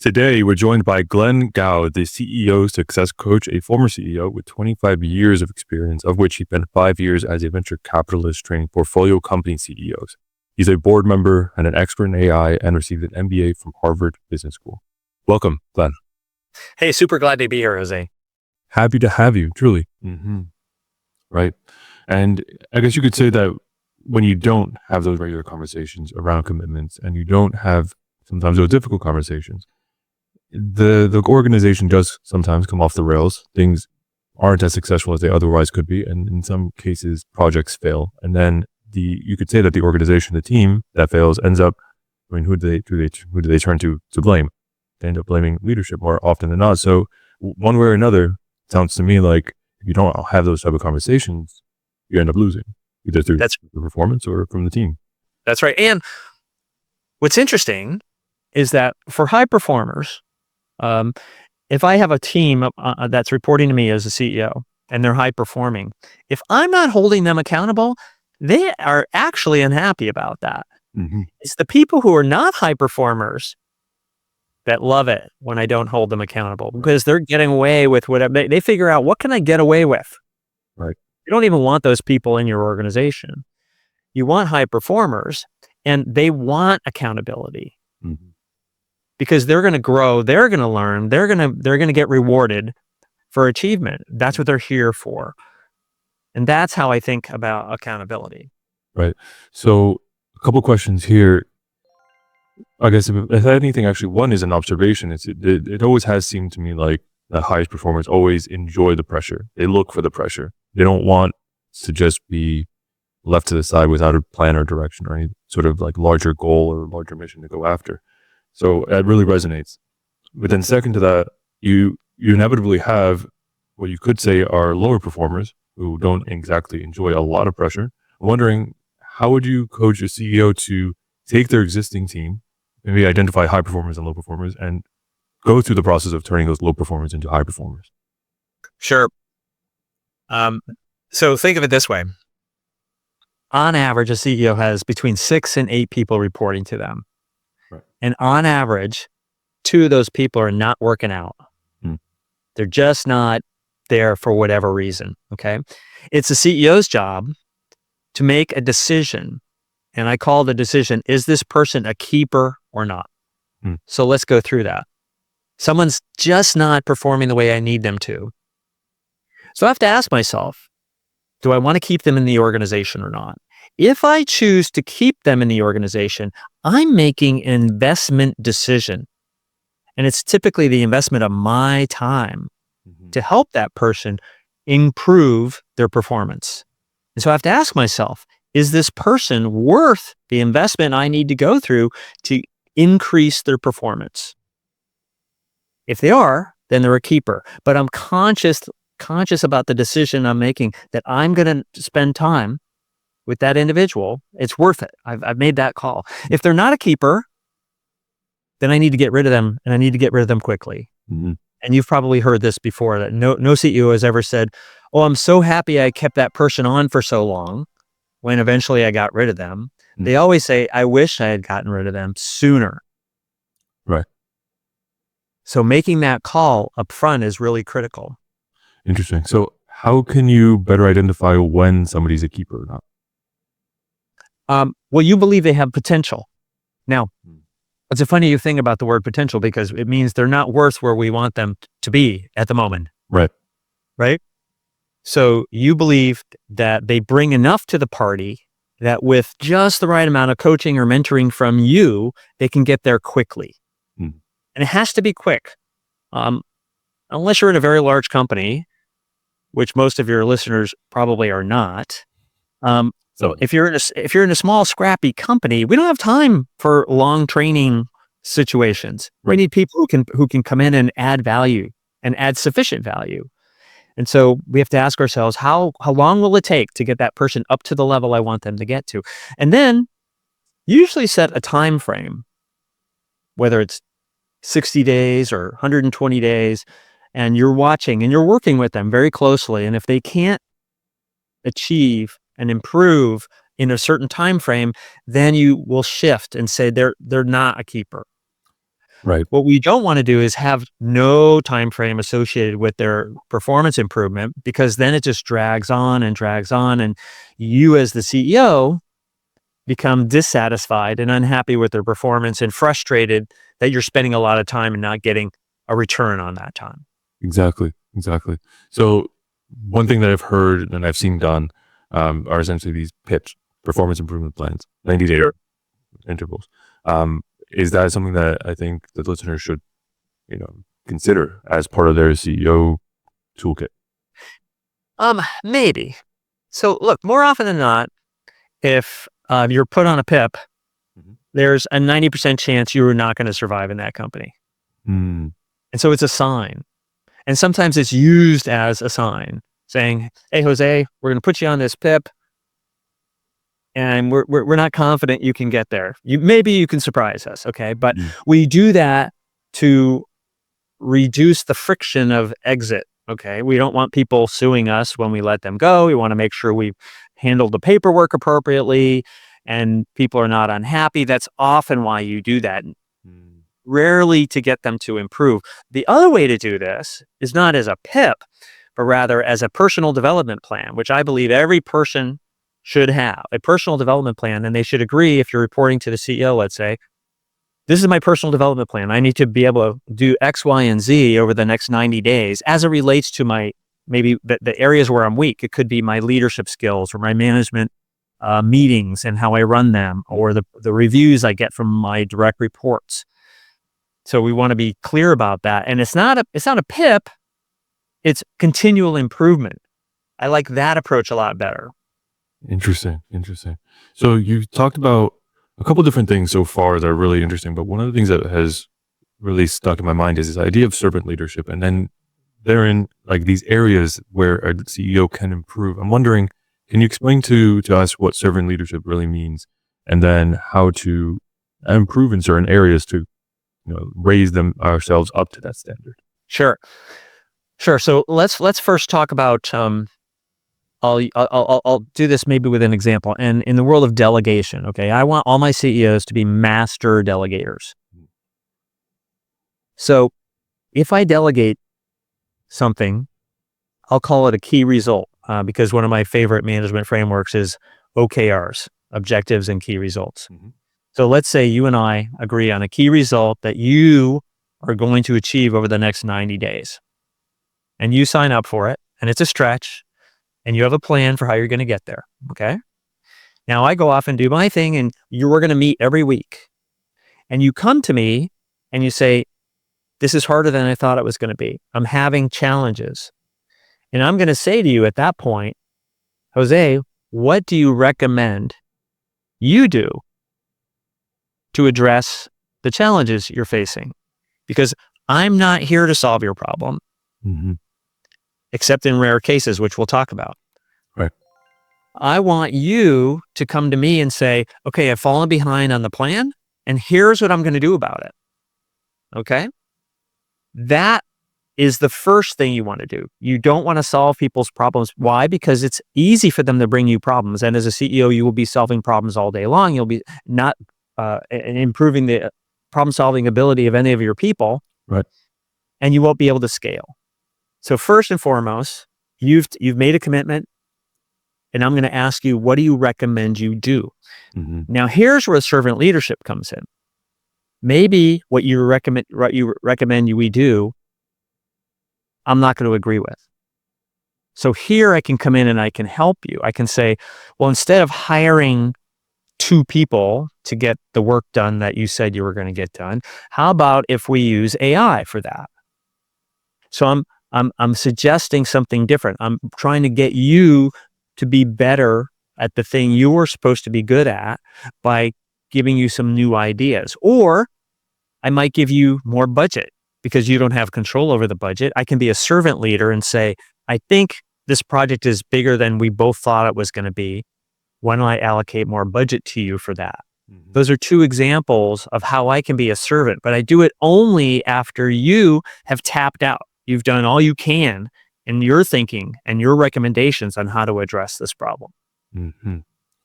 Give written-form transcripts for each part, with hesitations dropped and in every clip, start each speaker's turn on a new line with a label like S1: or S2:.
S1: Today, we're joined by Glenn Gao, the CEO success coach, a former CEO with 25 years of experience, of which he spent 5 years as a venture capitalist training portfolio company CEOs. He's a board member and an expert in AI and received an MBA from Harvard Business School. Welcome, Glenn.
S2: Hey, super glad to be here, Jose.
S1: Happy to have you, truly. Right. And I guess you could say that when you don't have those regular conversations around commitments and you don't have sometimes those difficult conversations, the organization does sometimes come off the rails. Things aren't as successful as they otherwise could be, and in some cases, projects fail. And then you could say that the organization, the team that fails, ends up. I mean, who do they turn to blame? They end up blaming leadership more often than not. So one way or another, it sounds to me like if you don't have those type of conversations, you end up losing either through the performance or from the team.
S2: That's right. And what's interesting is that for high performers, if I have a team that's reporting to me as a CEO and they're high performing, if I'm not holding them accountable, they are actually unhappy about that. It's the people who are not high performers that love it when I don't hold them accountable because they're getting away with whatever. They figure out, what can I get away with?
S1: Right.
S2: You don't even want those people in your organization. You want high performers, and they want accountability. Because they're going to grow, they're going to learn, they're going to get rewarded for achievement. That's what they're here for. And that's how I think about accountability.
S1: Right. So a couple questions here. I guess if anything, actually, one is an observation. It always has seemed to me like the highest performers always enjoy the pressure. They look for the pressure. They don't want to just be left to the side without a plan or direction or any sort of like larger goal or larger mission to go after. So it really resonates. But then second to that, you inevitably have what you could say are lower performers who don't exactly enjoy a lot of pressure. I'm wondering, how would you coach a CEO to take their existing team, maybe identify high performers and low performers, and go through the process of turning those low performers into high performers?
S2: Sure. So think of it this way. On average, a CEO has between 6 and 8 people reporting to them.
S1: Right.
S2: And on average, 2 of those people are not working out. They're just not there for whatever reason. Okay. It's the CEO's job to make a decision. And I call the decision, is this person a keeper or not? So let's go through that. Someone's just not performing the way I need them to. So I have to ask myself, do I want to keep them in the organization or not? If I choose to keep them in the organization, I'm making an investment decision. And it's typically the investment of my time to help that person improve their performance. And so I have to ask myself, is this person worth the investment I need to go through to increase their performance? If they are, then they're a keeper. But I'm conscious about the decision I'm making that I'm going to spend time with that individual. It's worth it. I've made that call. If they're not a keeper, then I need to get rid of them, and I need to get rid of them quickly. And you've probably heard this before, that no CEO has ever said, oh, I'm so happy I kept that person on for so long when eventually I got rid of them. They always say, I wish I had gotten rid of them sooner.
S1: Right.
S2: So making that call up front is really critical.
S1: Interesting. So how can you better identify when somebody's a keeper or not?
S2: Well, you believe they have potential. Now, it's a funny thing about the word potential, because it means they're not worth where we want them to be at the moment.
S1: Right.
S2: Right? So you believe that they bring enough to the party that with just the right amount of coaching or mentoring from you, they can get there quickly. And it has to be quick. Unless you're in a very large company, which most of your listeners probably are not. So if you're in a small, scrappy company, we don't have time for long training situations. We need people who can come in and add value and add sufficient value. And so we have to ask ourselves, how long will it take to get that person up to the level I want them to get to? And then usually set a time frame, whether it's 60 days or 120 days, and you're watching and you're working with them very closely. And if they can't achieve and improve in a certain time frame, then you will shift and say they're not a keeper.
S1: Right.
S2: What we don't want to do is have no time frame associated with their performance improvement, because then it just drags on, and you as the CEO become dissatisfied and unhappy with their performance and frustrated that you're spending a lot of time and not getting a return on that time.
S1: Exactly. Exactly. So one thing that I've heard and I've seen done are essentially these PIPs, performance improvement plans, 90-day intervals. Is that something that I think the listeners should, consider as part of their CEO toolkit?
S2: Maybe. So look, more often than not, if you're put on a PIP,
S1: Mhm.
S2: there's a 90% chance you're not going to survive in that company.
S1: Mm.
S2: And so it's a sign. And sometimes it's used as a sign saying, hey, Jose, we're going to put you on this PIP, and we're not confident you can get there. Maybe you can surprise us. Okay. But
S1: Mm.
S2: we do that to reduce the friction of exit. Okay. We don't want people suing us when we let them go. We want to make sure we've handled the paperwork appropriately and people are not unhappy. That's often why you do that.
S1: Mm.
S2: Rarely to get them to improve. The other way to do this is not as a PIP, but rather as a personal development plan, which I believe every person should have a personal development plan. And they should agree, if you're reporting to the CEO, let's say, this is my personal development plan. I need to be able to do X, Y, and Z over the next 90 days as it relates to my, maybe the areas where I'm weak. It could be my leadership skills or my management meetings and how I run them, or the reviews I get from my direct reports. So we want to be clear about that. And it's not a PIP, it's continual improvement. I like that approach a lot better.
S1: Interesting. Interesting. So you talked about a couple different things so far that are really interesting, but one of the things that has really stuck in my mind is this idea of servant leadership. And then therein, like these areas where a CEO can improve. I'm wondering, can you explain to us what servant leadership really means, and then how to improve in certain areas to raise them ourselves up to that standard?
S2: Sure. So let's first talk about. I'll do this maybe with an example. And in the world of delegation, okay, I want all my CEOs to be master delegators. So if I delegate something, I'll call it a key result, because one of my favorite management frameworks is OKRs, objectives and key results.
S1: Mm-hmm.
S2: So let's say you and I agree on a key result that you are going to achieve over the next 90 days. And you sign up for it, and it's a stretch, and you have a plan for how you're going to get there. Okay. Now I go off and do my thing, and we're going to meet every week. And you come to me and you say, this is harder than I thought it was going to be. I'm having challenges. And I'm going to say to you at that point, Jose, what do you recommend you do to address the challenges you're facing? Because I'm not here to solve your problem,
S1: Mm-hmm.
S2: except in rare cases, which we'll talk about.
S1: Right.
S2: I want you to come to me and say, okay, I've fallen behind on the plan, and here's what I'm going to do about it. Okay. That is the first thing you want to do. You don't want to solve people's problems. Why? Because it's easy for them to bring you problems. And as a CEO, you will be solving problems all day long. You'll be not improving the problem solving ability of any of your people.
S1: Right.
S2: And you won't be able to scale. So first and foremost, you've made a commitment, and I'm going to ask you, what do you recommend you do?
S1: Mm-hmm.
S2: Now, here's where servant leadership comes in. Maybe what you recommend we do, I'm not going to agree with. So here I can come in and I can help you. I can say, well, instead of hiring 2 people to get the work done that you said you were going to get done, how about if we use AI for that? So I'm suggesting something different. I'm trying to get you to be better at the thing you were supposed to be good at by giving you some new ideas. Or I might give you more budget because you don't have control over the budget. I can be a servant leader and say, I think this project is bigger than we both thought it was going to be. Why don't I allocate more budget to you for that? Mm-hmm. Those are 2 examples of how I can be a servant, but I do it only after you have tapped out. You've done all you can in your thinking and your recommendations on how to address this problem.
S1: Mm-hmm.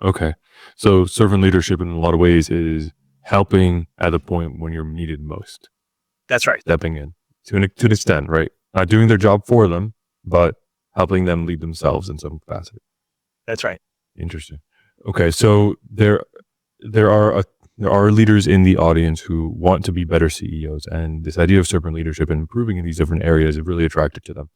S1: Okay. So servant leadership in a lot of ways is helping at the point when you're needed most.
S2: That's right.
S1: stepping in to an extent, right? Not doing their job for them, but helping them lead themselves in some capacity.
S2: That's right.
S1: Interesting. Okay, so there are leaders in the audience who want to be better CEOs, and this idea of servant leadership and improving in these different areas is really attractive to them.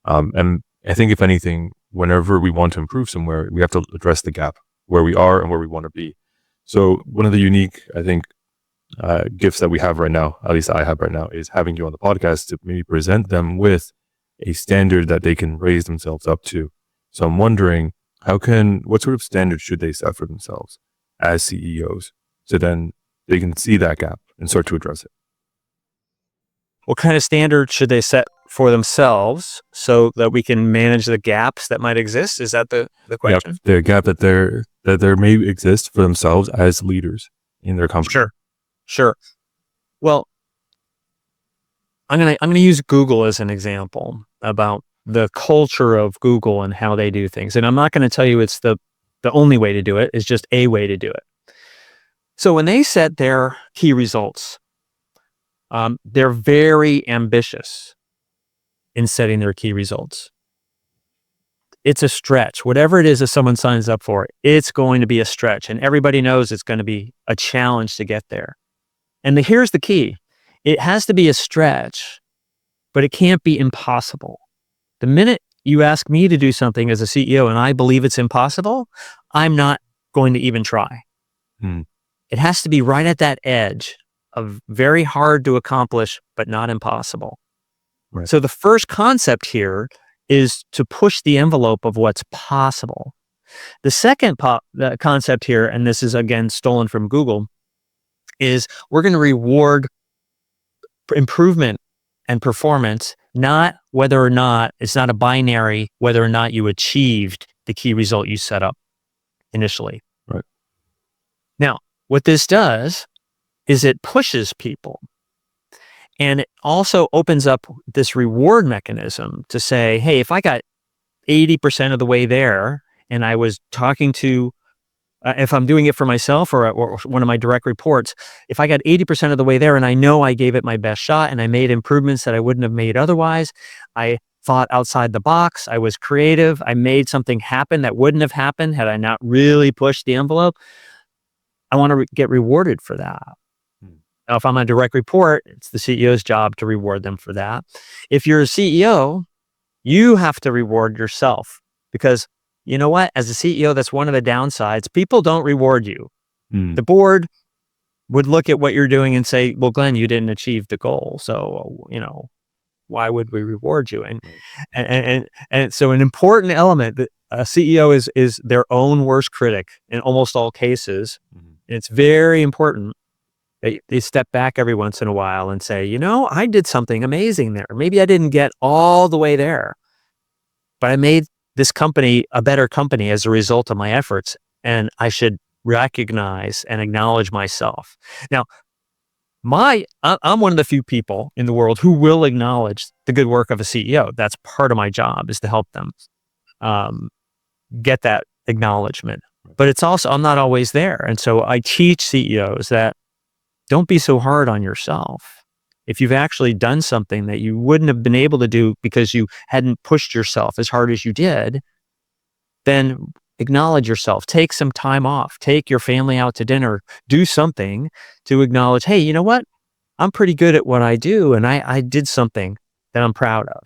S1: And I think, if anything, whenever we want to improve somewhere, we have to address the gap where we are and where we want to be. So one of the unique, I think, gifts that we have right now, at least I have right now, is having you on the podcast to maybe present them with a standard that they can raise themselves up to. So I'm wondering, what sort of standards should they set for themselves as CEOs, so then they can see that gap and start to address it?
S2: What kind of standards should they set for themselves so that we can manage the gaps that might exist? Is that the question?
S1: Yep, the gap that there may exist for themselves as leaders in their company.
S2: Sure. Well, I'm gonna use Google as an example about the culture of Google and how they do things. And I'm not going to tell you it's the only way to do it. It's just a way to do it. So when they set their key results, they're very ambitious in setting their key results. It's a stretch. Whatever it is that someone signs up for, it's going to be a stretch. And everybody knows it's going to be a challenge to get there. And here's the key. It has to be a stretch, but it can't be impossible. The minute you ask me to do something as a CEO and I believe it's impossible, I'm not going to even try. It has to be right at that edge of very hard to accomplish, but not impossible.
S1: Right.
S2: So the first concept here is to push the envelope of what's possible. The second concept here, and this is again stolen from Google, is we're going to reward improvement and performance, not whether or not, it's not a binary, whether or not you achieved the key result you set up initially.
S1: Right.
S2: Now, what this does is it pushes people. And it also opens up this reward mechanism to say, hey, if I got 80% of the way there and I was talking to, if I'm doing it for myself or one of my direct reports, if I got 80% of the way there and I know I gave it my best shot and I made improvements that I wouldn't have made otherwise, I thought outside the box, I was creative, I made something happen that wouldn't have happened had I not really pushed the envelope, I want to get rewarded for that. Now, if I'm a direct report, it's the CEO's job to reward them for that. If you're a CEO, you have to reward yourself because you know what? As a CEO, that's one of the downsides. People don't reward you. The board would look at what you're doing and say, well, Glenn, you didn't achieve the goal. So, why would we reward you? And so an important element that a CEO is their own worst critic in almost all cases. It's very important. They step back every once in a while and say, I did something amazing there. Maybe I didn't get all the way there, but I made this company a better company as a result of my efforts. And I should recognize and acknowledge myself. Now, I'm one of the few people in the world who will acknowledge the good work of a CEO. That's part of my job, is to help them get that acknowledgement. But it's also, I'm not always there. And so I teach CEOs that don't be so hard on yourself. If you've actually done something that you wouldn't have been able to do because you hadn't pushed yourself as hard as you did, then acknowledge yourself. Take some time off. Take your family out to dinner. Do something to acknowledge, hey, you know what? I'm pretty good at what I do, and I did something that I'm proud of.